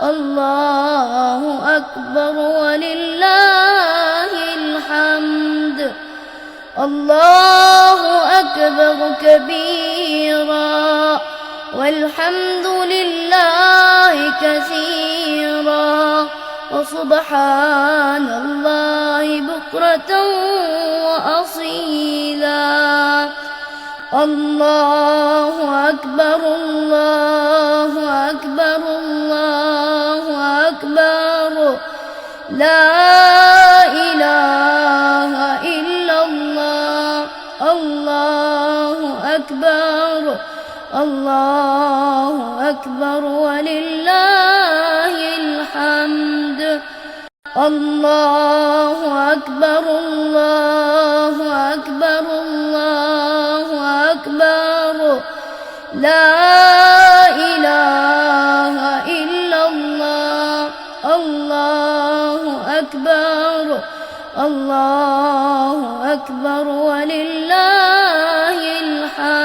الله أكبر ولله الحمد. الله أكبر كبيرا والحمد لله كثيرا وسبحان الله بكرة وأصيلا. الله أكبر الله أكبر الله أكبر لا إله إلا الله. الله أكبر الله أكبر ولله الحمد. الله أكبر الله أكبر الله أكبر لا إله إلا الله. الله أكبر الله أكبر ولله الحمد.